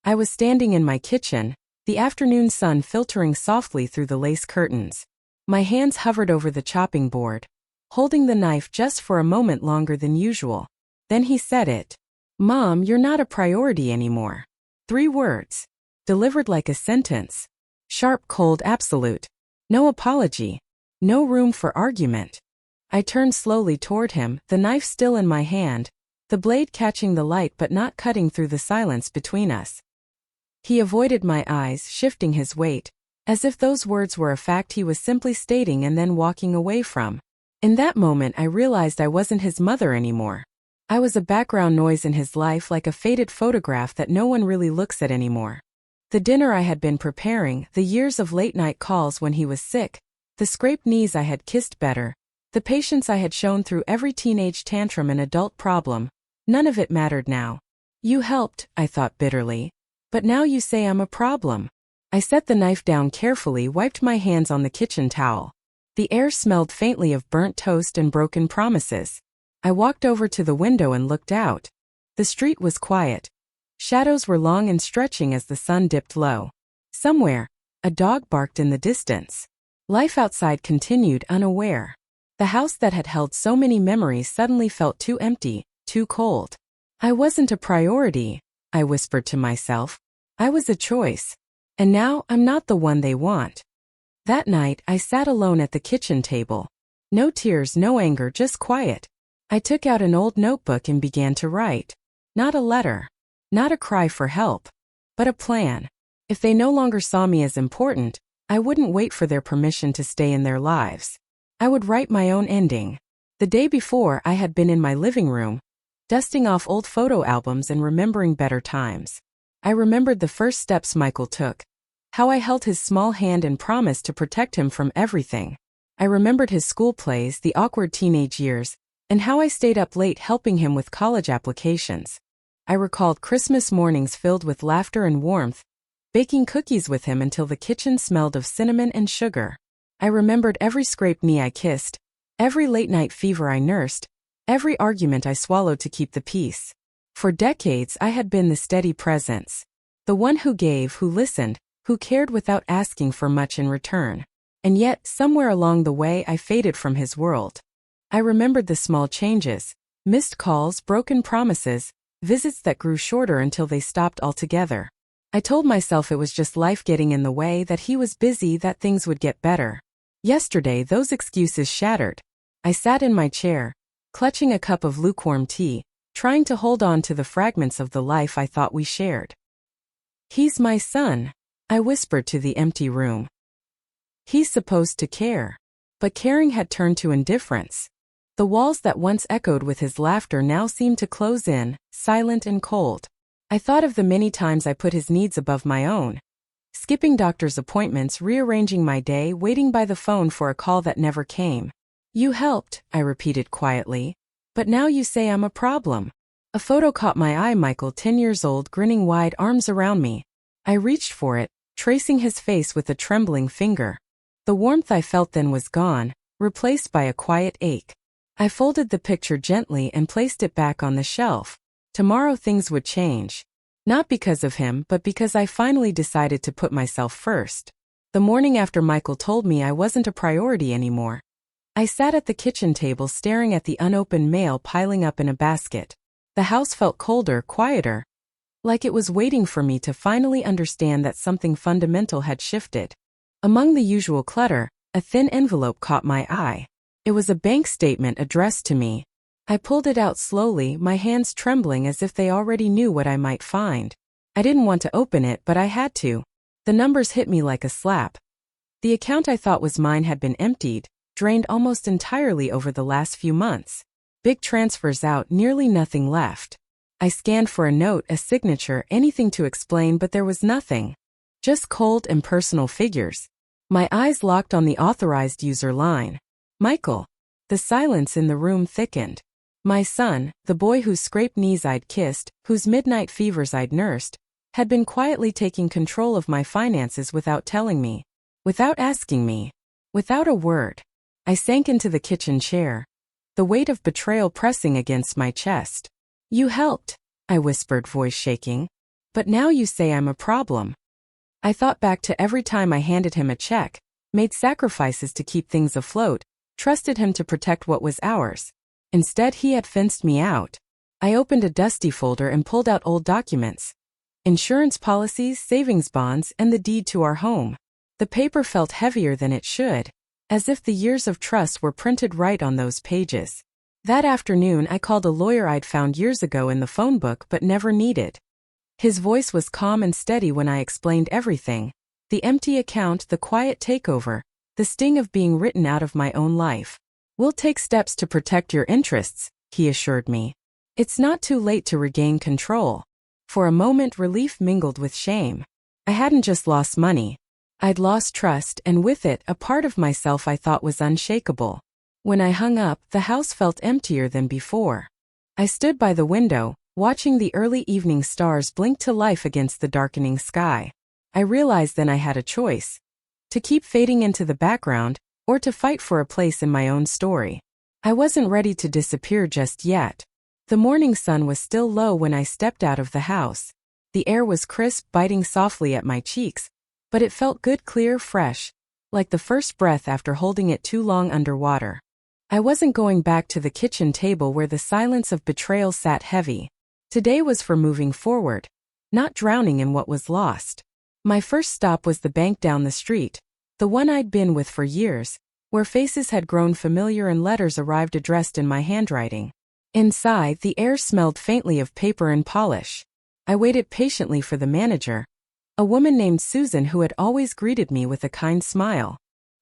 I was standing in my kitchen, the afternoon sun filtering softly through the lace curtains. My hands hovered over the chopping board, holding the knife just for a moment longer than usual. Then he said it. "Mom, you're not a priority anymore." 3 words. Delivered like a sentence. Sharp, cold, absolute. No apology. No room for argument. I turned slowly toward him, the knife still in my hand, the blade catching the light but not cutting through the silence between us. He avoided my eyes, shifting his weight, as if those words were a fact he was simply stating and then walking away from. In that moment I realized I wasn't his mother anymore. I was a background noise in his life, like a faded photograph that no one really looks at anymore. The dinner I had been preparing, the years of late-night calls when he was sick, the scraped knees I had kissed better, the patience I had shown through every teenage tantrum and adult problem, none of it mattered now. "You helped," I thought bitterly. "But now you say I'm a problem." I set the knife down carefully, wiped my hands on the kitchen towel. The air smelled faintly of burnt toast and broken promises. I walked over to the window and looked out. The street was quiet. Shadows were long and stretching as the sun dipped low. Somewhere, a dog barked in the distance. Life outside continued unaware. The house that had held so many memories suddenly felt too empty, too cold. I wasn't a priority, I whispered to myself. I was a choice. And now I'm not the one they want. That night, I sat alone at the kitchen table. No tears, no anger, just quiet. I took out an old notebook and began to write. Not a letter. Not a cry for help. But a plan. If they no longer saw me as important, I wouldn't wait for their permission to stay in their lives. I would write my own ending. The day before, I had been in my living room, dusting off old photo albums and remembering better times. I remembered the first steps Michael took, how I held his small hand and promised to protect him from everything. I remembered his school plays, the awkward teenage years, and how I stayed up late helping him with college applications. I recalled Christmas mornings filled with laughter and warmth, baking cookies with him until the kitchen smelled of cinnamon and sugar. I remembered every scraped knee I kissed, every late-night fever I nursed, every argument I swallowed to keep the peace. For decades I had been the steady presence, the one who gave, who listened, who cared without asking for much in return. And yet, somewhere along the way I faded from his world. I remembered the small changes, missed calls, broken promises, visits that grew shorter until they stopped altogether. I told myself it was just life getting in the way, that he was busy, that things would get better. Yesterday, those excuses shattered. I sat in my chair, clutching a cup of lukewarm tea, trying to hold on to the fragments of the life I thought we shared. "He's my son," I whispered to the empty room. "He's supposed to care." But caring had turned to indifference. The walls that once echoed with his laughter now seemed to close in, silent and cold. I thought of the many times I put his needs above my own. Skipping doctor's appointments, rearranging my day, waiting by the phone for a call that never came. "You helped," I repeated quietly. "But now you say I'm a problem." A photo caught my eye, Michael, 10 years old, grinning wide, arms around me. I reached for it, tracing his face with a trembling finger. The warmth I felt then was gone, replaced by a quiet ache. I folded the picture gently and placed it back on the shelf. Tomorrow things would change. Not because of him, but because I finally decided to put myself first. The morning after Michael told me I wasn't a priority anymore, I sat at the kitchen table staring at the unopened mail piling up in a basket. The house felt colder, quieter, like it was waiting for me to finally understand that something fundamental had shifted. Among the usual clutter, a thin envelope caught my eye. It was a bank statement addressed to me. I pulled it out slowly, my hands trembling as if they already knew what I might find. I didn't want to open it, but I had to. The numbers hit me like a slap. The account I thought was mine had been emptied, drained almost entirely over the last few months. Big transfers out, nearly nothing left. I scanned for a note, a signature, anything to explain, but there was nothing. Just cold, impersonal figures. My eyes locked on the authorized user line. Michael. The silence in the room thickened. My son, the boy whose scraped knees I'd kissed, whose midnight fevers I'd nursed, had been quietly taking control of my finances without telling me, without asking me, without a word. I sank into the kitchen chair, the weight of betrayal pressing against my chest. "You helped," I whispered, voice shaking. But now you say I'm a problem. I thought back to every time I handed him a check, made sacrifices to keep things afloat, trusted him to protect what was ours. Instead, he had fenced me out. I opened a dusty folder and pulled out old documents. Insurance policies, savings bonds, and the deed to our home. The paper felt heavier than it should, as if the years of trust were printed right on those pages. That afternoon, I called a lawyer I'd found years ago in the phone book but never needed. His voice was calm and steady when I explained everything. The empty account, the quiet takeover, the sting of being written out of my own life. We'll take steps to protect your interests, he assured me. It's not too late to regain control. For a moment, relief mingled with shame. I hadn't just lost money. I'd lost trust, and with it, a part of myself I thought was unshakable. When I hung up, the house felt emptier than before. I stood by the window, watching the early evening stars blink to life against the darkening sky. I realized then I had a choice: to keep fading into the background, or to fight for a place in my own story. I wasn't ready to disappear just yet. The morning sun was still low when I stepped out of the house. The air was crisp, biting softly at my cheeks, but it felt good, clear, fresh, like the first breath after holding it too long underwater. I wasn't going back to the kitchen table where the silence of betrayal sat heavy. Today was for moving forward, not drowning in what was lost. My first stop was the bank down the street, the one I'd been with for years, where faces had grown familiar and letters arrived addressed in my handwriting. Inside, the air smelled faintly of paper and polish. I waited patiently for the manager, a woman named Susan who had always greeted me with a kind smile.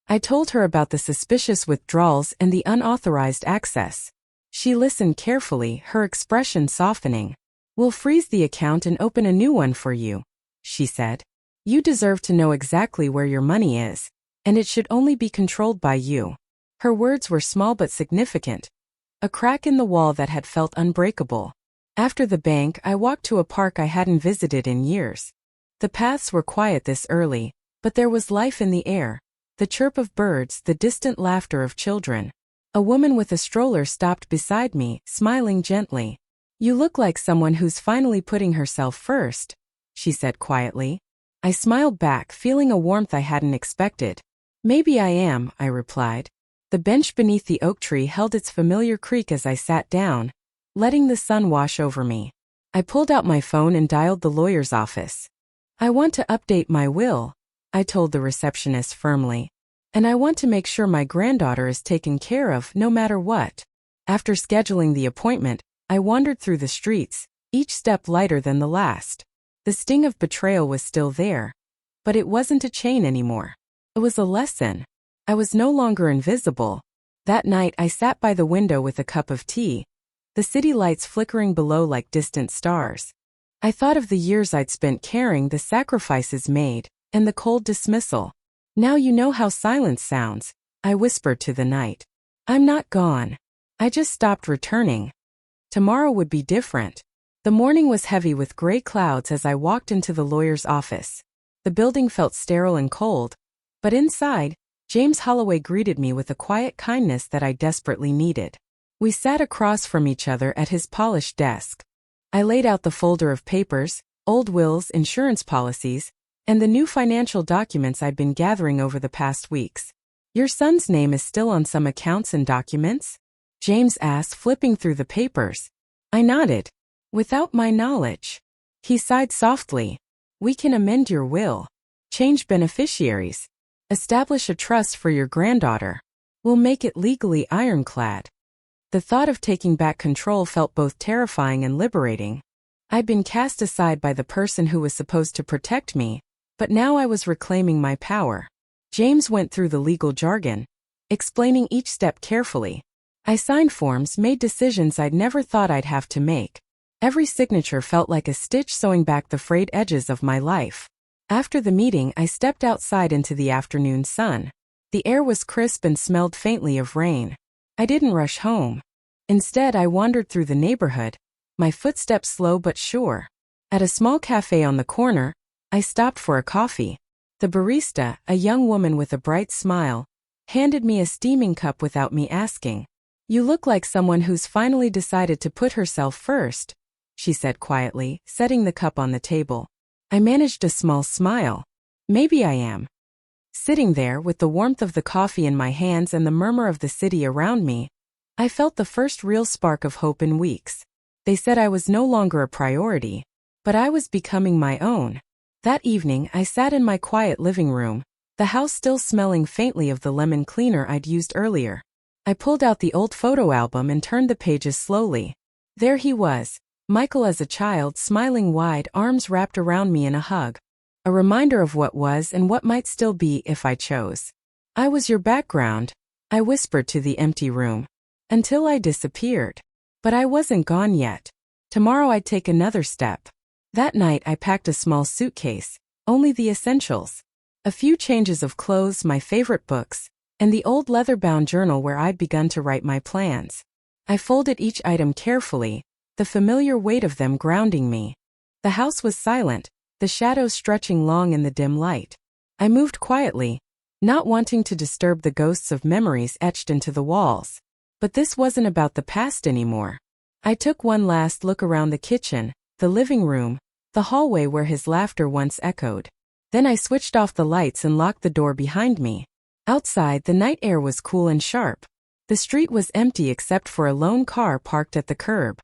I told her about the suspicious withdrawals and the unauthorized access. She listened carefully, her expression softening. "We'll freeze the account and open a new one for you," she said. "You deserve to know exactly where your money is, and it should only be controlled by you." Her words were small but significant, a crack in the wall that had felt unbreakable. After the bank, I walked to a park I hadn't visited in years. The paths were quiet this early, but there was life in the air, the chirp of birds, the distant laughter of children. A woman with a stroller stopped beside me, smiling gently. "You look like someone who's finally putting herself first," she said quietly. I smiled back, feeling a warmth I hadn't expected. "Maybe I am," I replied. The bench beneath the oak tree held its familiar creak as I sat down, letting the sun wash over me. I pulled out my phone and dialed the lawyer's office. "I want to update my will," I told the receptionist firmly. "And I want to make sure my granddaughter is taken care of no matter what." After scheduling the appointment, I wandered through the streets, each step lighter than the last. The sting of betrayal was still there, but it wasn't a chain anymore. It was a lesson. I was no longer invisible. That night I sat by the window with a cup of tea, the city lights flickering below like distant stars. I thought of the years I'd spent caring, the sacrifices made, and the cold dismissal. "Now you know how silence sounds," I whispered to the night. "I'm not gone. I just stopped returning. Tomorrow would be different." The morning was heavy with gray clouds as I walked into the lawyer's office. The building felt sterile and cold, but inside, James Holloway greeted me with a quiet kindness that I desperately needed. We sat across from each other at his polished desk. I laid out the folder of papers, old wills, insurance policies, and the new financial documents I'd been gathering over the past weeks. "Your son's name is still on some accounts and documents?" James asked, flipping through the papers. I nodded. "Without my knowledge." He sighed softly. "We can amend your will, change beneficiaries, establish a trust for your granddaughter. We'll make it legally ironclad." The thought of taking back control felt both terrifying and liberating. I'd been cast aside by the person who was supposed to protect me, but now I was reclaiming my power. James went through the legal jargon, explaining each step carefully. I signed forms, made decisions I'd never thought I'd have to make. Every signature felt like a stitch sewing back the frayed edges of my life. After the meeting, I stepped outside into the afternoon sun. The air was crisp and smelled faintly of rain. I didn't rush home. Instead, I wandered through the neighborhood, my footsteps slow but sure. At a small cafe on the corner, I stopped for a coffee. The barista, a young woman with a bright smile, handed me a steaming cup without me asking. "You look like someone who's finally decided to put herself first," she said quietly, setting the cup on the table. I managed a small smile. Maybe I am. Sitting there with the warmth of the coffee in my hands and the murmur of the city around me, I felt the first real spark of hope in weeks. They said I was no longer a priority, but I was becoming my own. That evening I sat in my quiet living room, the house still smelling faintly of the lemon cleaner I'd used earlier. I pulled out the old photo album and turned the pages slowly. There he was, Michael as a child, smiling wide, arms wrapped around me in a hug. A reminder of what was and what might still be if I chose. I was your background, I whispered to the empty room. Until I disappeared. But I wasn't gone yet. Tomorrow I'd take another step. That night I packed a small suitcase, only the essentials. A few changes of clothes, my favorite books, and the old leather-bound journal where I'd begun to write my plans. I folded each item carefully, the familiar weight of them grounding me. The house was silent, the shadows stretching long in the dim light. I moved quietly, not wanting to disturb the ghosts of memories etched into the walls. But this wasn't about the past anymore. I took one last look around the kitchen, the living room, the hallway where his laughter once echoed. Then I switched off the lights and locked the door behind me. Outside, the night air was cool and sharp. The street was empty except for a lone car parked at the curb.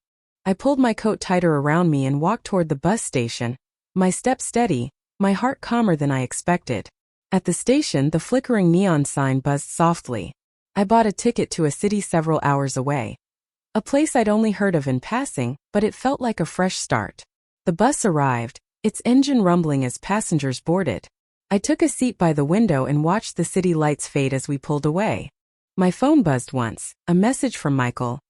I pulled my coat tighter around me and walked toward the bus station, my step steady, my heart calmer than I expected. At the station, the flickering neon sign buzzed softly. I bought a ticket to a city several hours away. A place I'd only heard of in passing, but it felt like a fresh start. The bus arrived, its engine rumbling as passengers boarded. I took a seat by the window and watched the city lights fade as we pulled away. My phone buzzed once, a message from Michael.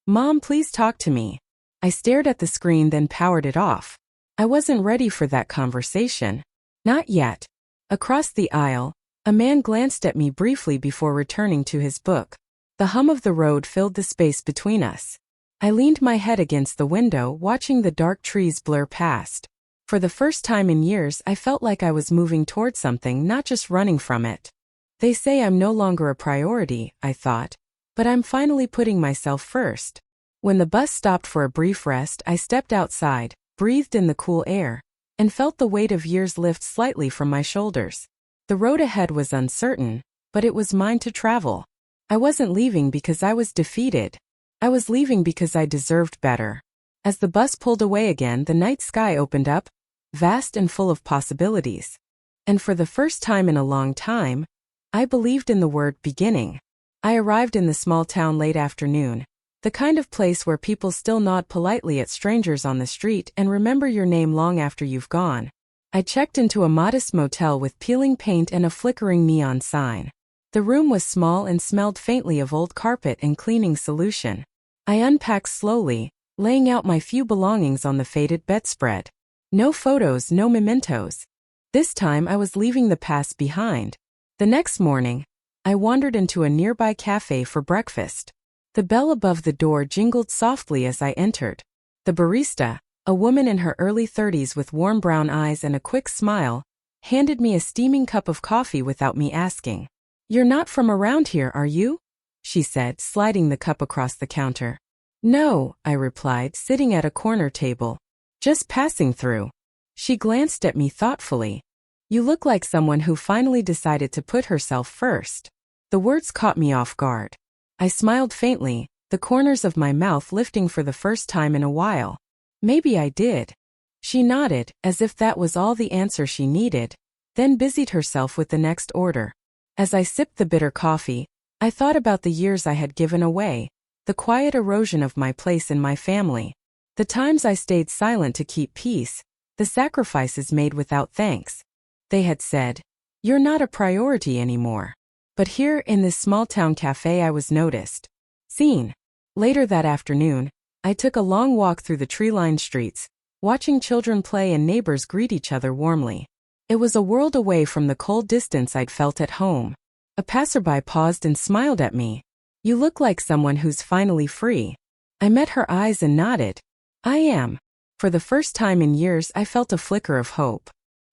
"Mom, please talk to me." I stared at the screen then powered it off. I wasn't ready for that conversation. Not yet. Across the aisle, a man glanced at me briefly before returning to his book. The hum of the road filled the space between us. I leaned my head against the window, watching the dark trees blur past. For the first time in years, I felt like I was moving toward something, not just running from it. They say I'm no longer a priority, I thought, but I'm finally putting myself first. When the bus stopped for a brief rest, I stepped outside, breathed in the cool air, and felt the weight of years lift slightly from my shoulders. The road ahead was uncertain, but it was mine to travel. I wasn't leaving because I was defeated. I was leaving because I deserved better. As the bus pulled away again, the night sky opened up, vast and full of possibilities. And for the first time in a long time, I believed in the word beginning. I arrived in the small town late afternoon, the kind of place where people still nod politely at strangers on the street and remember your name long after you've gone. I checked into a modest motel with peeling paint and a flickering neon sign. The room was small and smelled faintly of old carpet and cleaning solution. I unpacked slowly, laying out my few belongings on the faded bedspread. No photos, no mementos. This time I was leaving the past behind. The next morning, I wandered into a nearby cafe for breakfast. The bell above the door jingled softly as I entered. The barista, a woman in her early 30s with warm brown eyes and a quick smile, handed me a steaming cup of coffee without me asking. "You're not from around here, are you?" she said, sliding the cup across the counter. "No," I replied, sitting at a corner table. "Just passing through." She glanced at me thoughtfully. "You look like someone who finally decided to put herself first." The words caught me off guard. I smiled faintly, the corners of my mouth lifting for the first time in a while. Maybe I did. She nodded, as if that was all the answer she needed, then busied herself with the next order. As I sipped the bitter coffee, I thought about the years I had given away, the quiet erosion of my place in my family, the times I stayed silent to keep peace, the sacrifices made without thanks. They had said, "You're not a priority anymore." But here in this small-town cafe I was noticed. Seen. Later that afternoon, I took a long walk through the tree-lined streets, watching children play and neighbors greet each other warmly. It was a world away from the cold distance I'd felt at home. A passerby paused and smiled at me. "You look like someone who's finally free." I met her eyes and nodded. "I am." For the first time in years I felt a flicker of hope.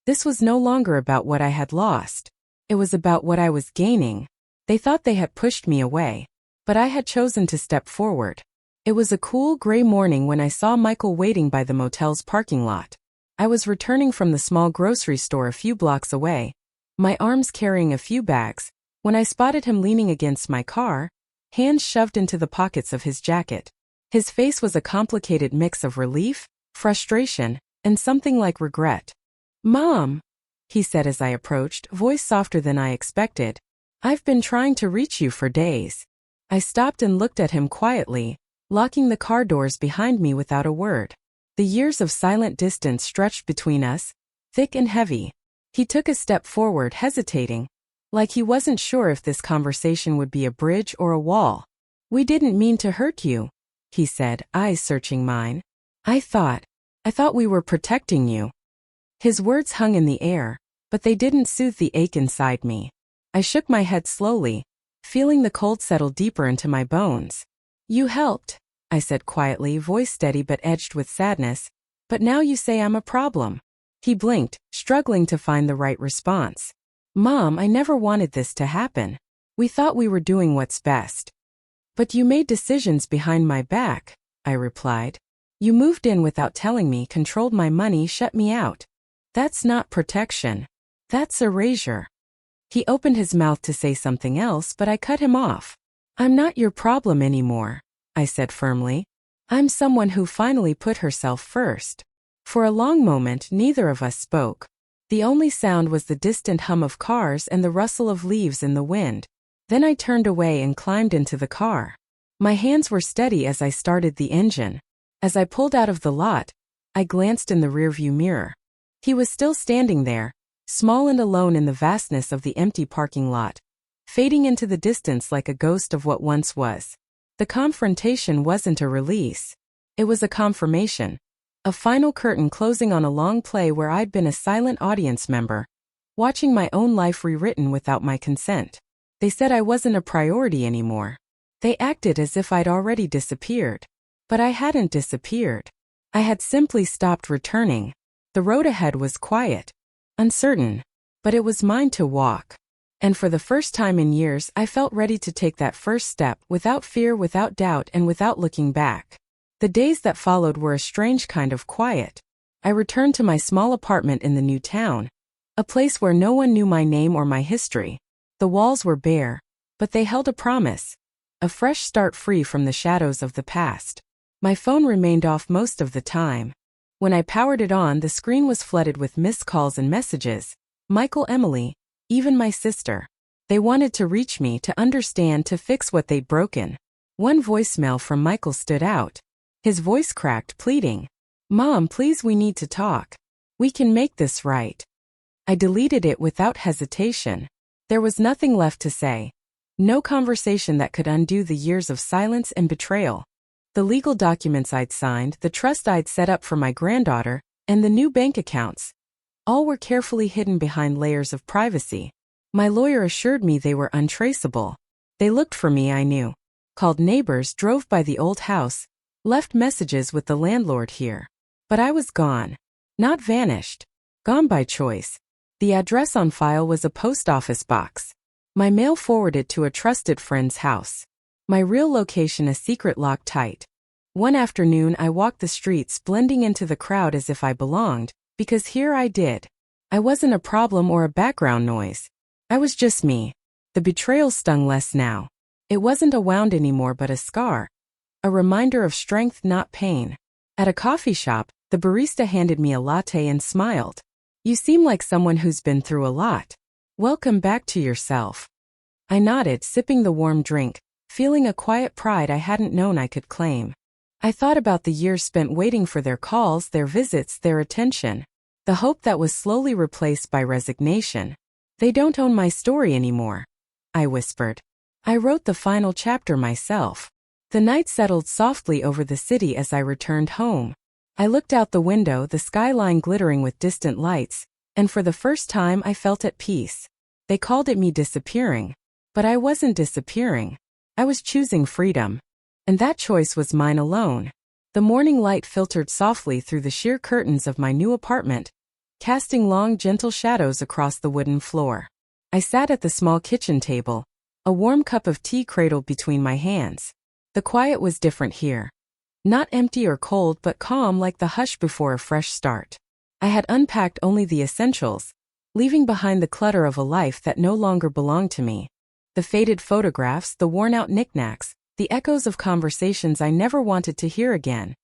This was no longer about what I had lost. It was about what I was gaining. They thought they had pushed me away, but I had chosen to step forward. It was a cool, gray morning when I saw Michael waiting by the motel's parking lot. I was returning from the small grocery store a few blocks away, my arms carrying a few bags, when I spotted him leaning against my car, hands shoved into the pockets of his jacket. His face was a complicated mix of relief, frustration, and something like regret. "Mom," he said as I approached, voice softer than I expected. "I've been trying to reach you for days." I stopped and looked at him quietly, locking the car doors behind me without a word. The years of silent distance stretched between us, thick and heavy. He took a step forward, hesitating, like he wasn't sure if this conversation would be a bridge or a wall. "We didn't mean to hurt you," he said, eyes searching mine. I thought we were protecting you." His words hung in the air, but they didn't soothe the ache inside me. I shook my head slowly, feeling the cold settle deeper into my bones. "You helped," I said quietly, voice steady but edged with sadness, "but now you say I'm a problem." He blinked, struggling to find the right response. "Mom, I never wanted this to happen. We thought we were doing what's best." "But you made decisions behind my back," I replied. "You moved in without telling me, controlled my money, shut me out. That's not protection. That's erasure." He opened his mouth to say something else, but I cut him off. "I'm not your problem anymore," I said firmly. "I'm someone who finally put herself first." For a long moment, neither of us spoke. The only sound was the distant hum of cars and the rustle of leaves in the wind. Then I turned away and climbed into the car. My hands were steady as I started the engine. As I pulled out of the lot, I glanced in the rearview mirror. He was still standing there, small and alone in the vastness of the empty parking lot, fading into the distance like a ghost of what once was. The confrontation wasn't a release. It was a confirmation. A final curtain closing on a long play where I'd been a silent audience member, watching my own life rewritten without my consent. They said I wasn't a priority anymore. They acted as if I'd already disappeared. But I hadn't disappeared. I had simply stopped returning. The road ahead was quiet, uncertain, but it was mine to walk. And for the first time in years, I felt ready to take that first step, without fear, without doubt, and without looking back. The days that followed were a strange kind of quiet. I returned to my small apartment in the new town, a place where no one knew my name or my history. The walls were bare, but they held a promise, a fresh start free from the shadows of the past. My phone remained off most of the time. When I powered it on, the screen was flooded with missed calls and messages. Michael, Emily, even my sister. They wanted to reach me, to understand, to fix what they'd broken. One voicemail from Michael stood out. His voice cracked, pleading, "Mom, please, we need to talk. We can make this right." I deleted it without hesitation. There was nothing left to say. No conversation that could undo the years of silence and betrayal. The legal documents I'd signed, the trust I'd set up for my granddaughter, and the new bank accounts. All were carefully hidden behind layers of privacy. My lawyer assured me they were untraceable. They looked for me, I knew. Called neighbors, drove by the old house, left messages with the landlord here. But I was gone. Not vanished. Gone by choice. The address on file was a post office box. My mail forwarded to a trusted friend's house. My real location a secret locked tight. One afternoon I walked the streets, blending into the crowd as if I belonged, because here I did. I wasn't a problem or a background noise. I was just me. The betrayal stung less now. It wasn't a wound anymore but a scar. A reminder of strength, not pain. At a coffee shop, the barista handed me a latte and smiled. "You seem like someone who's been through a lot. Welcome back to yourself." I nodded, sipping the warm drink, feeling a quiet pride I hadn't known I could claim. I thought about the years spent waiting for their calls, their visits, their attention. The hope that was slowly replaced by resignation. "They don't own my story anymore," I whispered. I wrote the final chapter myself. The night settled softly over the city as I returned home. I looked out the window, the skyline glittering with distant lights, and for the first time I felt at peace. They called it me disappearing. But I wasn't disappearing. I was choosing freedom. And that choice was mine alone. The morning light filtered softly through the sheer curtains of my new apartment, casting long, gentle shadows across the wooden floor. I sat at the small kitchen table, a warm cup of tea cradled between my hands. The quiet was different here. Not empty or cold but calm like the hush before a fresh start. I had unpacked only the essentials, leaving behind the clutter of a life that no longer belonged to me. The faded photographs, the worn-out knickknacks, the echoes of conversations I never wanted to hear again.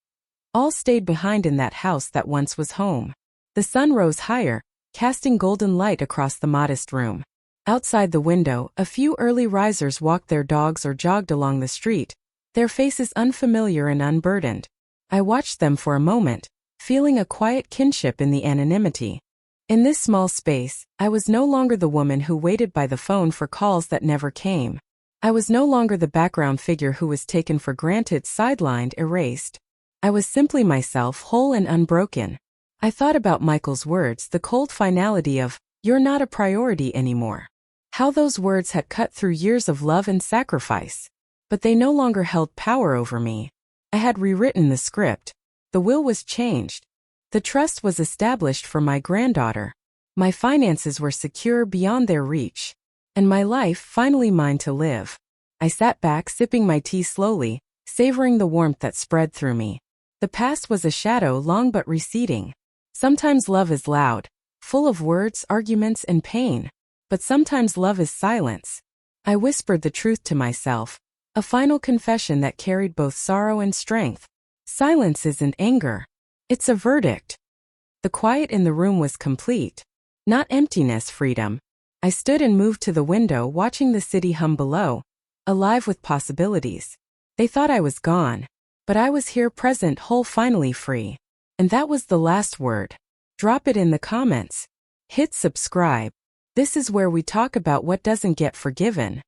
All stayed behind in that house that once was home. The sun rose higher, casting golden light across the modest room. Outside the window, a few early risers walked their dogs or jogged along the street, their faces unfamiliar and unburdened. I watched them for a moment, feeling a quiet kinship in the anonymity. In this small space, I was no longer the woman who waited by the phone for calls that never came. I was no longer the background figure who was taken for granted, sidelined, erased. I was simply myself, whole and unbroken. I thought about Michael's words, the cold finality of, "You're not a priority anymore." How those words had cut through years of love and sacrifice. But they no longer held power over me. I had rewritten the script. The will was changed. The trust was established for my granddaughter. My finances were secure beyond their reach. And my life finally mine to live. I sat back, sipping my tea slowly, savoring the warmth that spread through me. The past was a shadow, long but receding. Sometimes love is loud, full of words, arguments, and pain. But sometimes love is silence. I whispered the truth to myself, a final confession that carried both sorrow and strength. Silence isn't anger. It's a verdict. The quiet in the room was complete. Not emptiness, freedom. I stood and moved to the window, watching the city hum below, alive with possibilities. They thought I was gone. But I was here, present, whole, finally free. And that was the last word. Drop it in the comments. Hit subscribe. This is where we talk about what doesn't get forgiven.